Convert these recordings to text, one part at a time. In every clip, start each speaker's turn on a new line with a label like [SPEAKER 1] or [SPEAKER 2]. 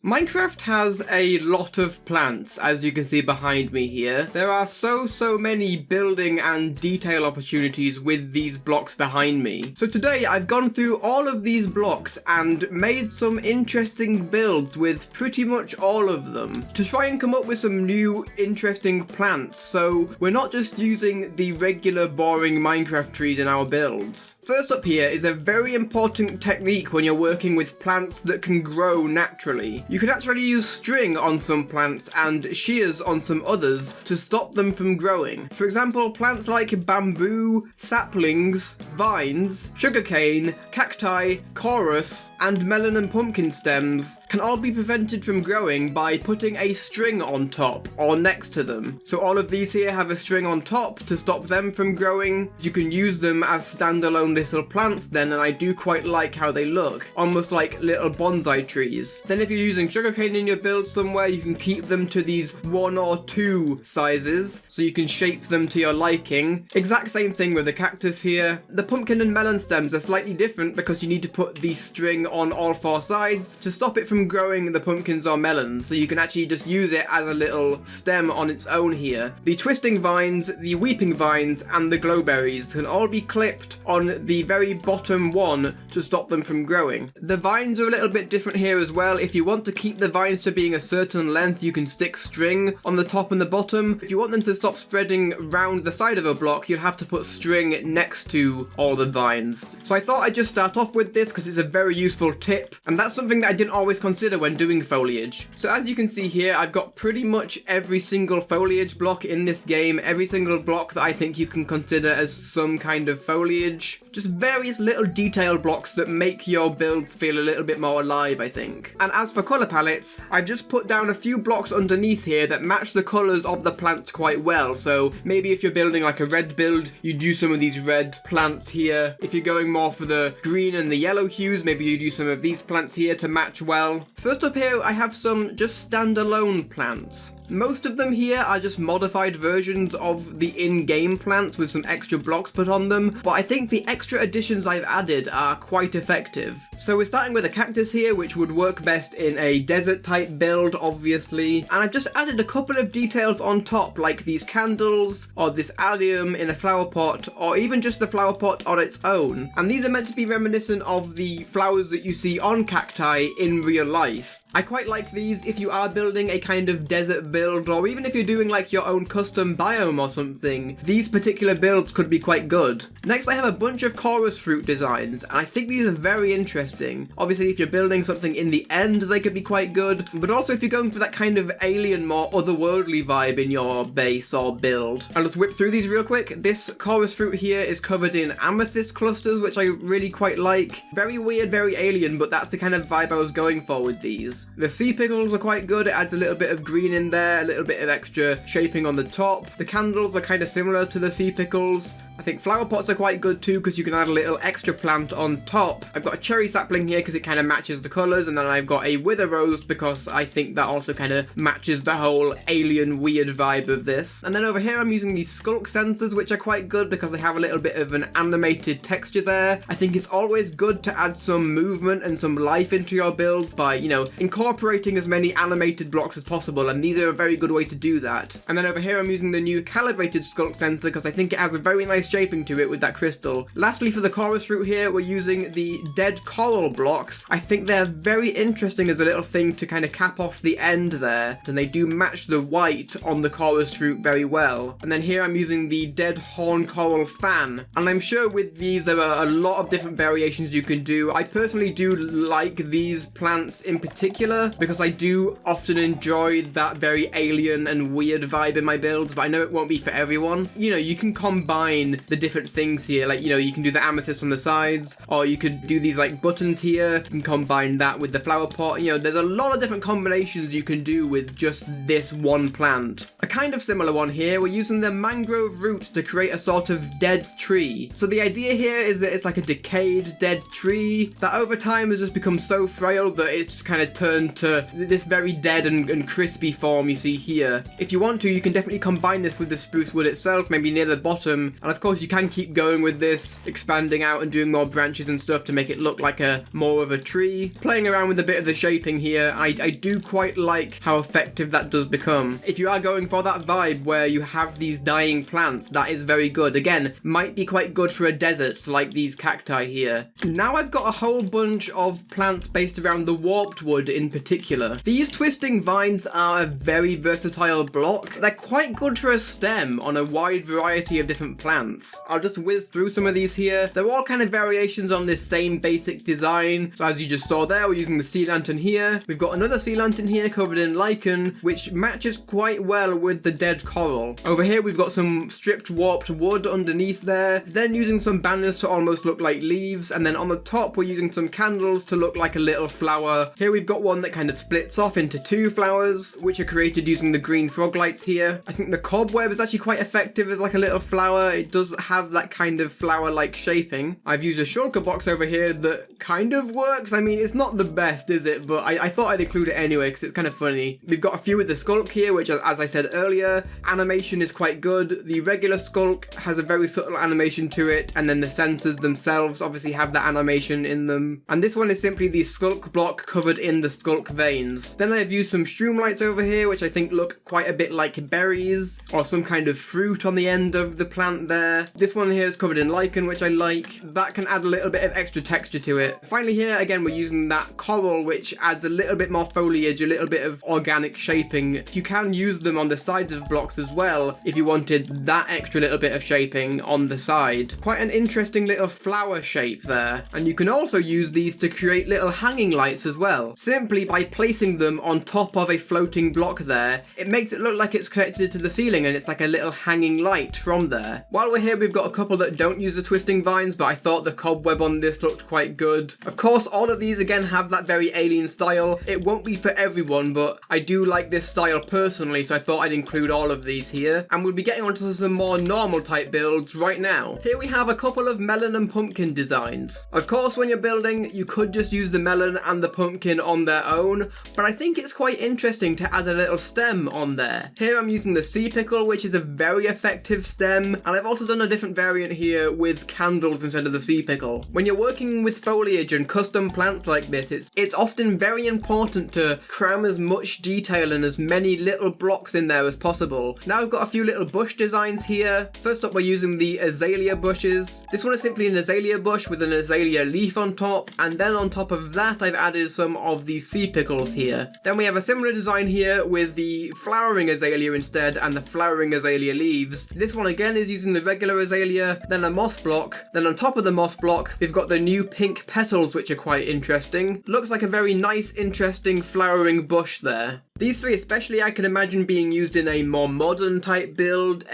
[SPEAKER 1] Minecraft has a lot of plants, as you can see behind me here. There are so many building and detail opportunities with these blocks behind me. So today I've gone through all of these blocks and made some interesting builds with pretty much all of them to try and come up with some new interesting plants, so we're not just using the regular boring Minecraft trees in our builds. First up here is a very important technique when you're working with plants that can grow naturally. You can actually use string on some plants and shears on some others to stop them from growing. For example, plants like bamboo, saplings, vines, sugarcane, cacti, chorus, and melon and pumpkin stems can all be prevented from growing by putting a string on top or next to them. So all of these here have a string on top to stop them from growing. You can use them as standalone little plants then, and I do quite like how they look, almost like little bonsai trees. Then if you're using sugarcane in your build somewhere, you can keep them to these 1 or 2 sizes, so you can shape them to your liking. Exact same thing with the cactus here. The pumpkin and melon stems are slightly different because you need to put the string on all 4 sides to stop it from growing the pumpkins or melons, so you can actually just use it as a little stem on its own here. The twisting vines, the weeping vines, and the glowberries can all be clipped on the very bottom one to stop them from growing. The vines are a little bit different here as well. If you want to keep the vines to being a certain length, you can stick string on the top and the bottom. If you want them to stop spreading around the side of a block, you'll have to put string next to all the vines. So I thought I'd just start off with this because it's a very useful tip, and that's something that I didn't always consider when doing foliage. So as you can see here, I've got pretty much every single foliage block in this game, every single block that I think you can consider as some kind of foliage. Just various little detail blocks that make your builds feel a little bit more alive, I think. And as for colour palettes, I've just put down a few blocks underneath here that match the colours of the plants quite well. So maybe if you're building like a red build, you'd use some of these red plants here. If you're going more for the green and the yellow hues, maybe you'd use some of these plants here to match well. First up here, I have some just standalone plants. Most of them here are just modified versions of the in-game plants with some extra blocks put on them, but I think the extra additions I've added are quite effective. So we're starting with a cactus here, which would work best in a desert type build, obviously, and I've just added a couple of details on top, like these candles, or this allium in a flower pot, or even just the flower pot on its own. And these are meant to be reminiscent of the flowers that you see on cacti in real life. I quite like these if you are building a kind of desert build, or even if you're doing like your own custom biome or something. These particular builds could be quite good. Next, I have a bunch of chorus fruit designs, and I think these are very interesting. Obviously, if you're building something in the end, they could be quite good, but also if you're going for that kind of alien, more otherworldly vibe in your base or build. I'll just whip through these real quick. This chorus fruit here is covered in amethyst clusters, which I really quite like. Very weird, very alien, but that's the kind of vibe I was going for with these. The sea pickles are quite good. It adds a little bit of green in there, a little bit of extra shaping on the top. The candles are kind of similar to the sea pickles. I think flower pots are quite good too because you can add a little extra plant on top. I've got a cherry sapling here because it kind of matches the colours, and then I've got a wither rose because I think that also kind of matches the whole alien weird vibe of this. And then over here I'm using these skulk sensors, which are quite good because they have a little bit of an animated texture there. I think it's always good to add some movement and some life into your builds by, you know, incorporating as many animated blocks as possible, and these are a very good way to do that. And then over here I'm using the new calibrated skulk sensor because I think it has a very nice shaping to it with that crystal. Lastly, for the chorus fruit here, we're using the dead coral blocks. I think they're very interesting as a little thing to kind of cap off the end there, and they do match the white on the chorus fruit very well. And then here I'm using the dead horn coral fan, and I'm sure with these there are a lot of different variations you can do. I personally do like these plants in particular because I do often enjoy that very alien and weird vibe in my builds, but I know it won't be for everyone. You know, you can combine the different things here, like, you know, you can do the amethyst on the sides, or you could do these like buttons here. You can combine that with the flower pot. You know, there's a lot of different combinations you can do with just this one plant. A kind of similar one here, we're using the mangrove roots to create a sort of dead tree. So the idea here is that it's like a decayed dead tree that over time has just become so frail that it's just kind of turned to this very dead and crispy form you see here. If you want to, you can definitely combine this with the spruce wood itself, maybe near the bottom, and I've course, you can keep going with this, expanding out and doing more branches and stuff to make it look like more of a tree. Playing around with a bit of the shaping here, I do quite like how effective that does become. If you are going for that vibe where you have these dying plants, that is very good. Again, might be quite good for a desert like these cacti here. Now I've got a whole bunch of plants based around the warped wood in particular. These twisting vines are a very versatile block. They're quite good for a stem on a wide variety of different plants. I'll just whiz through some of these here. They're all kind of variations on this same basic design. So as you just saw there, we're using the sea lantern here. We've got another sea lantern here covered in lichen, which matches quite well with the dead coral. Over here we've got some stripped warped wood underneath there, then using some banners to almost look like leaves, and then on the top we're using some candles to look like a little flower. Here we've got one that kind of splits off into two flowers, which are created using the green frog lights here. I think the cobweb is actually quite effective as like a little flower. It does have that kind of flower-like shaping. I've used a shulker box over here that kind of works. I mean, it's not the best, is it? But I thought I'd include it anyway because it's kind of funny. We've got a few with the skulk here, which, as I said earlier, animation is quite good. The regular skulk has a very subtle animation to it, and then the sensors themselves obviously have that animation in them. And this one is simply the skulk block covered in the skulk veins. Then I've used some shroom lights over here, which I think look quite a bit like berries or some kind of fruit on the end of the plant there. This one here is covered in lichen, which I like. That can add a little bit of extra texture to it. Finally here, again, we're using that coral, which adds a little bit more foliage, a little bit of organic shaping. You can use them on the sides of blocks as well if you wanted that extra little bit of shaping on the side. Quite an interesting little flower shape there. And you can also use these to create little hanging lights as well. Simply by placing them on top of a floating block there, it makes it look like it's connected to the ceiling and it's like a little hanging light from there. While we're here, we've got a couple that don't use the twisting vines, but I thought the cobweb on this looked quite good. Of course, all of these again have that very alien style. It won't be for everyone, but I do like this style personally, so I thought I'd include all of these here. And we'll be getting onto some more normal type builds right now. Here we have a couple of melon and pumpkin designs. Of course, when you're building, you could just use the melon and the pumpkin on their own, but I think it's quite interesting to add a little stem on there. Here I'm using the sea pickle, which is a very effective stem, and I've also done a different variant here with candles instead of the sea pickle. When you're working with foliage and custom plants like this, it's often very important to cram as much detail and as many little blocks in there as possible. Now I've got a few little bush designs here. First up, we're using the azalea bushes. This one is simply an azalea bush with an azalea leaf on top, and then on top of that I've added some of the sea pickles here. Then we have a similar design here with the flowering azalea instead and the flowering azalea leaves. This one again is using the regular azalea, then a moss block, then on top of the moss block we've got the new pink petals, which are quite interesting. Looks like a very nice, interesting flowering bush there. These three especially I can imagine being used in a more modern type build.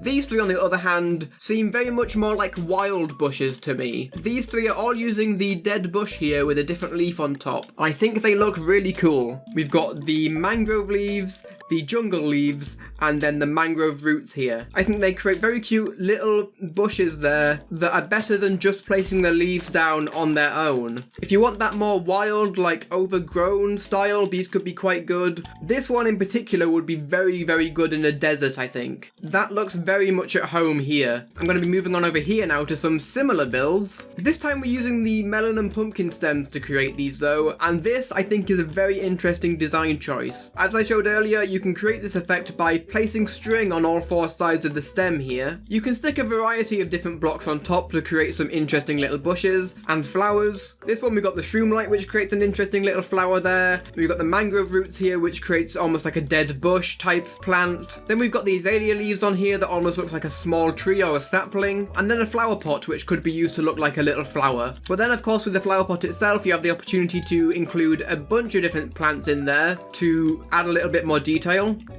[SPEAKER 1] These three on the other hand seem very much more like wild bushes to me. These three are all using the dead bush here with a different leaf on top. I think they look really cool. We've got the mangrove leaves, the jungle leaves, and then the mangrove roots here. I think they create very cute little bushes there that are better than just placing the leaves down on their own. If you want that more wild, like overgrown style, these could be quite good. This one in particular would be very, very good in a desert, I think. That looks very much at home here. I'm going to be moving on over here now to some similar builds. This time we're using the melon and pumpkin stems to create these though, and this I think is a very interesting design choice. As I showed earlier, you can create this effect by placing string on all four sides of the stem here. You can stick a variety of different blocks on top to create some interesting little bushes and flowers. This one we've got the shroom light, which creates an interesting little flower there. We've got the mangrove roots here, which creates almost like a dead bush type plant. Then we've got the azalea leaves on here that almost looks like a small tree or a sapling, and then a flower pot which could be used to look like a little flower. But then of course with the flower pot itself you have the opportunity to include a bunch of different plants in there to add a little bit more detail.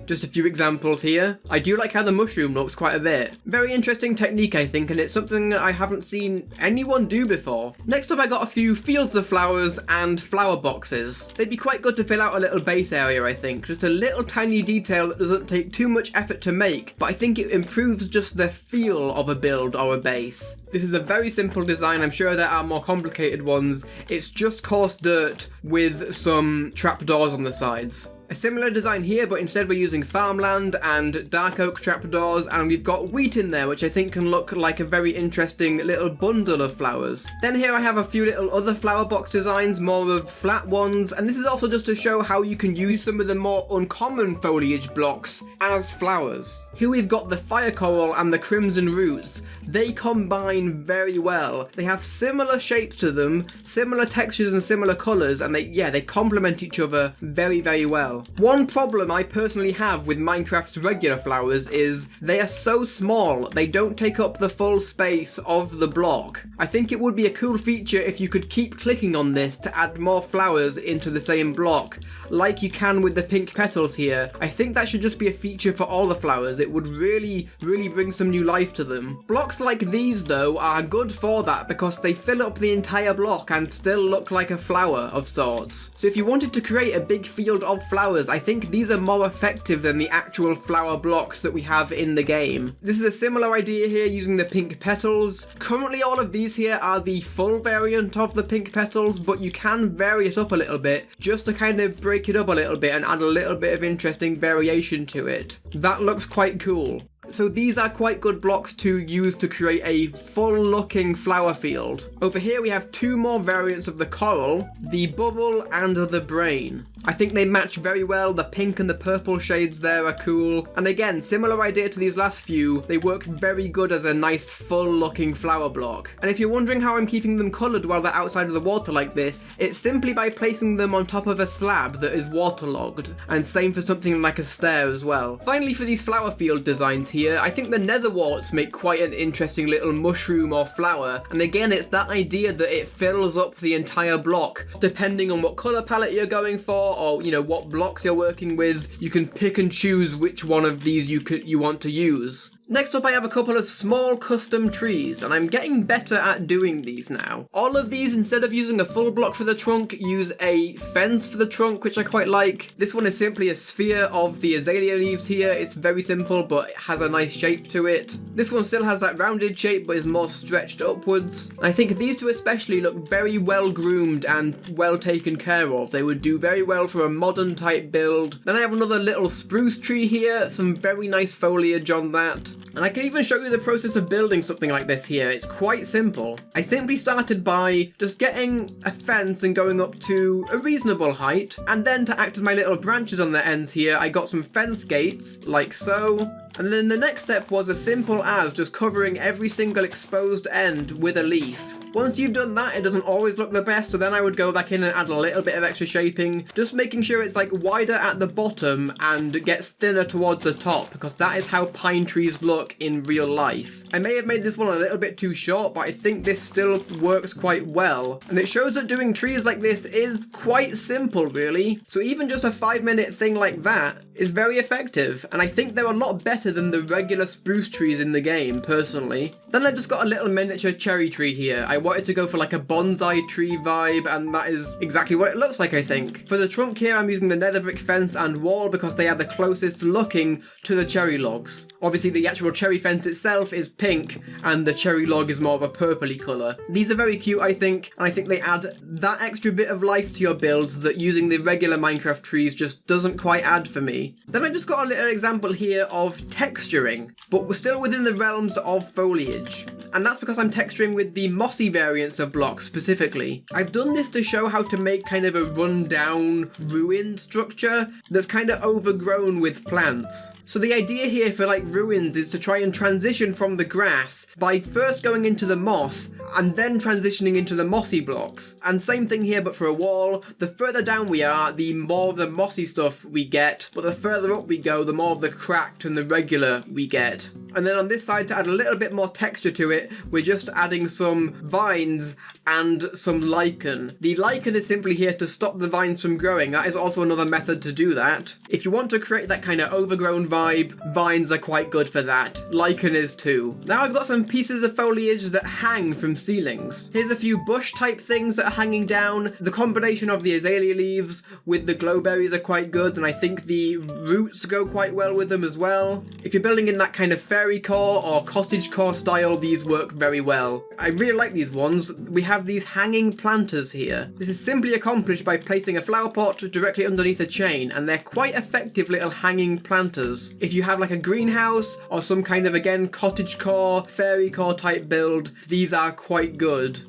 [SPEAKER 1] Just a few examples here. I do like how the mushroom looks quite a bit. Very interesting technique I think, and it's something that I haven't seen anyone do before. Next up I got a few fields of flowers and flower boxes. They'd be quite good to fill out a little base area I think. Just a little tiny detail that doesn't take too much effort to make, but I think it improves just the feel of a build or a base. This is a very simple design. I'm sure there are more complicated ones. It's just coarse dirt with some trapdoors on the sides. A similar design here, but instead we're using farmland and dark oak trapdoors, and we've got wheat in there, which I think can look like a very interesting little bundle of flowers. Then here I have a few little other flower box designs, more of flat ones, and this is also just to show how you can use some of the more uncommon foliage blocks as flowers. Here we've got the fire coral and the crimson roots. They combine very well. They have similar shapes to them, similar textures and similar colours, and they complement each other very, very well. One problem I personally have with Minecraft's regular flowers is they are so small, they don't take up the full space of the block. I think it would be a cool feature if you could keep clicking on this to add more flowers into the same block, like you can with the pink petals here. I think that should just be a feature for all the flowers. It would really, really bring some new life to them. Blocks like these though are good for that because they fill up the entire block and still look like a flower of sorts. So if you wanted to create a big field of flowers, I think these are more effective than the actual flower blocks that we have in the game. This is a similar idea here using the pink petals. Currently all of these here are the full variant of the pink petals, but you can vary it up a little bit just to kind of break it up a little bit and add a little bit of interesting variation to it. That looks quite cool. So these are quite good blocks to use to create a full looking flower field. Over here we have two more variants of the coral, the bubble and the brain. I think they match very well. The pink and the purple shades there are cool. And again, similar idea to these last few, they work very good as a nice full looking flower block. And if you're wondering how I'm keeping them coloured while they're outside of the water like this, it's simply by placing them on top of a slab that is waterlogged. And same for something like a stair as well. Finally, for these flower field designs here, I think the nether warts make quite an interesting little mushroom or flower. And again, it's that idea that it fills up the entire block. Depending on what colour palette you're going for, or what blocks you're working with, you can pick and choose which one of these you want to use. Next up I have a couple of small custom trees, and I'm getting better at doing these now. All of these, instead of using a full block for the trunk, use a fence for the trunk, which I quite like. This one is simply a sphere of the azalea leaves here. It's very simple, but it has a nice shape to it. This one still has that rounded shape, but is more stretched upwards. And I think these two especially look very well groomed and well taken care of. They would do very well for a modern type build. Then I have another little spruce tree here, some very nice foliage on that. And I can even show you the process of building something like this here. It's quite simple. I simply started by just getting a fence and going up to a reasonable height. And then to act as my little branches on the ends here, I got some fence gates, like so. And then the next step was as simple as just covering every single exposed end with a leaf. Once you've done that, it doesn't always look the best, so then I would go back in and add a little bit of extra shaping, just making sure it's like wider at the bottom and gets thinner towards the top, because that is how pine trees look in real life. I may have made this one a little bit too short, but I think this still works quite well. And it shows that doing trees like this is quite simple, really. So even just a 5-minute thing like that is very effective, and I think they're a lot better than the regular spruce trees in the game, personally. Then I just got a little miniature cherry tree here. I wanted to go for like a bonsai tree vibe, and that is exactly what it looks like, I think. For the trunk here, I'm using the nether brick fence and wall because they are the closest looking to the cherry logs. Obviously, the actual cherry fence itself is pink, and the cherry log is more of a purpley colour. These are very cute, I think, and I think they add that extra bit of life to your builds that using the regular Minecraft trees just doesn't quite add for me. Then I just got a little example here of texturing, but we're still within the realms of foliage. And that's because I'm texturing with the mossy variants of blocks specifically. I've done this to show how to make kind of a run-down, ruined structure that's kind of overgrown with plants. So the idea here for like ruins is to try and transition from the grass by first going into the moss and then transitioning into the mossy blocks. And same thing here but for a wall. The further down we are, the more of the mossy stuff we get, but the further up we go, the more of the cracked and the regular we get. And then on this side, to add a little bit more texture to it, we're just adding some vines and some lichen. The lichen is simply here to stop the vines from growing. That is also another method to do that. If you want to create that kind of overgrown vibe, vines are quite good for that. Lichen is too. Now I've got some pieces of foliage that hang from ceilings. Here's a few bush type things that are hanging down. The combination of the azalea leaves with the glowberries are quite good, and I think the roots go quite well with them as well. If you're building in that kind of fairy fairy core or cottage core style, these work very well. I really like these ones. We have these hanging planters here. This is simply accomplished by placing a flower pot directly underneath a chain, and they're quite effective little hanging planters. If you have like a greenhouse or some kind of, again, cottage core, fairy core type build, these are quite good.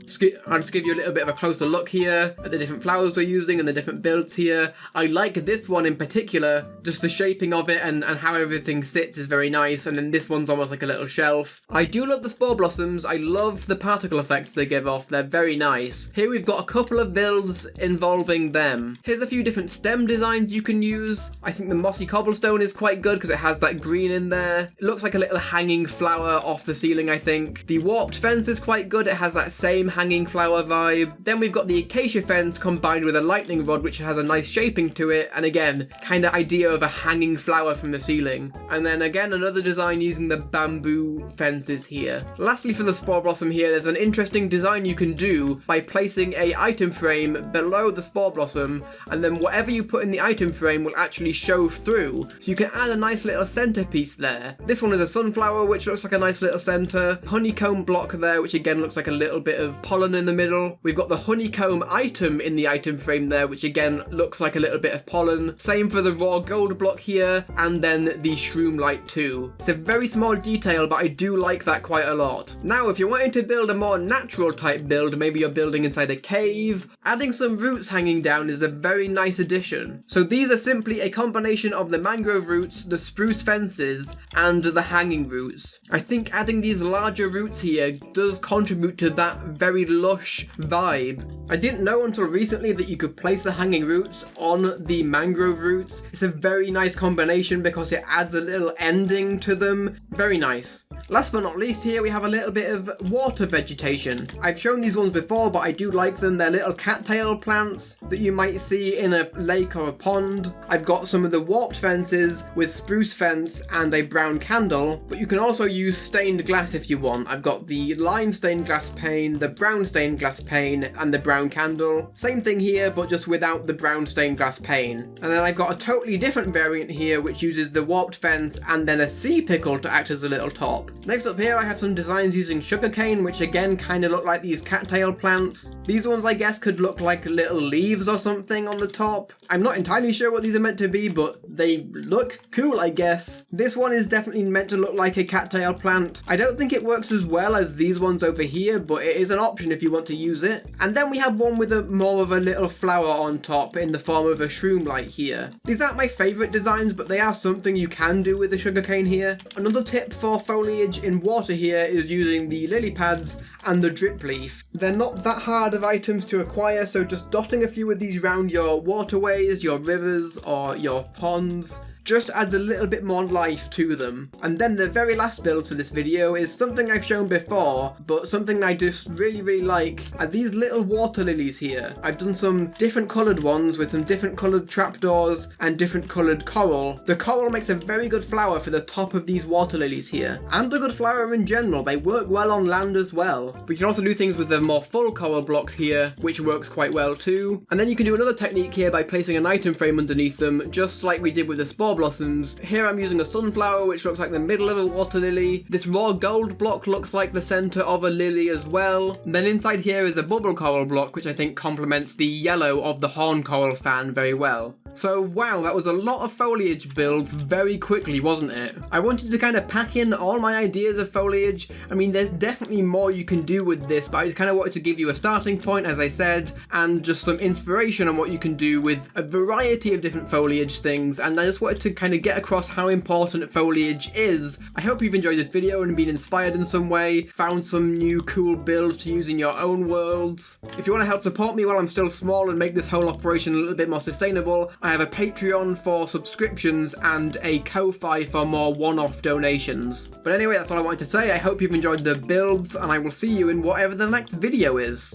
[SPEAKER 1] I'll just give you a little bit of a closer look here at the different flowers we're using and the different builds here. I like this one in particular, just the shaping of it and how everything sits is very nice, and then this one's almost like a little shelf. I do love the spore blossoms. I love the particle effects they give off. They're very nice. Here we've got a couple of builds involving them. Here's a few different stem designs you can use. I think the mossy cobblestone is quite good because it has that green in there. It looks like a little hanging flower off the ceiling, I think. The warped fence is quite good. It has that same hanging flower vibe. Then we've got the acacia fence combined with a lightning rod, which has a nice shaping to it, and again, kind of idea of a hanging flower from the ceiling. And then again, another design using the bamboo fences here. Lastly, for the spore blossom here, there's an interesting design you can do by placing a item frame below the spore blossom, and then whatever you put in the item frame will actually show through. So you can add a nice little centerpiece there. This one is a sunflower, which looks like a nice little center. Honeycomb block there, which again looks like a little bit of pollen in the middle. We've got the honeycomb item in the item frame there, which again looks like a little bit of pollen. Same for the raw gold block here, and then the shroom light too. It's a very small detail, but I do like that quite a lot. Now, if you're wanting to build a more natural type build, maybe you're building inside a cave, adding some roots hanging down is a very nice addition. So these are simply a combination of the mangrove roots, the spruce fences, and the hanging roots. I think adding these larger roots here does contribute to that very lush vibe. I didn't know until recently that you could place the hanging roots on the mangrove roots. It's a very nice combination because it adds a little ending to them. Very nice. Last but not least, here we have a little bit of water vegetation. I've shown these ones before, but I do like them. They're little cattail plants that you might see in a lake or a pond. I've got some of the warped fences with spruce fence and a brown candle, but you can also use stained glass if you want. I've got the lime stained glass pane, the brown stained glass pane, and the brown candle. Same thing here, but just without the brown stained glass pane. And then I've got a totally different variant here, which uses the warped fence and then a sea pickle to act as a little top. Next up here I have some designs using sugarcane, which again kind of look like these cattail plants. These ones I guess could look like little leaves or something on the top. I'm not entirely sure what these are meant to be, but they look cool, I guess. This one is definitely meant to look like a cattail plant. I don't think it works as well as these ones over here, but it is an option if you want to use it. And then we have one with more of a little flower on top in the form of a shroom light here. These aren't my favourite designs, but they are something you can do with the sugarcane here. Another tip for foliage in water here is using the lily pads and the drip leaf. They're not that hard of items to acquire, so just dotting a few of these around your waterways, your rivers, or your ponds just adds a little bit more life to them. And then the very last build for this video is something I've shown before, but something I just really like, are these little water lilies here. I've done some different coloured ones with some different coloured trapdoors and different coloured coral. The coral makes a very good flower for the top of these water lilies here, and a good flower in general. They work well on land as well. But you can also do things with the more full coral blocks here, which works quite well too. And then you can do another technique here by placing an item frame underneath them, just like we did with the spore blossoms. Here I'm using a sunflower, which looks like the middle of a water lily. This raw gold block looks like the center of a lily as well. And then inside here is a bubble coral block, which I think complements the yellow of the horn coral fan very well. So wow, that was a lot of foliage builds very quickly, wasn't it? I wanted to kind of pack in all my ideas of foliage. I mean, there's definitely more you can do with this, but I just kind of wanted to give you a starting point, as I said, and just some inspiration on what you can do with a variety of different foliage things. And I just wanted to kind of get across how important foliage is. I hope you've enjoyed this video and been inspired in some way, found some new cool builds to use in your own worlds. If you want to help support me while I'm still small and make this whole operation a little bit more sustainable, I have a Patreon for subscriptions and a Ko-Fi for more one-off donations. But anyway, that's all I wanted to say. I hope you've enjoyed the builds, and I will see you in whatever the next video is.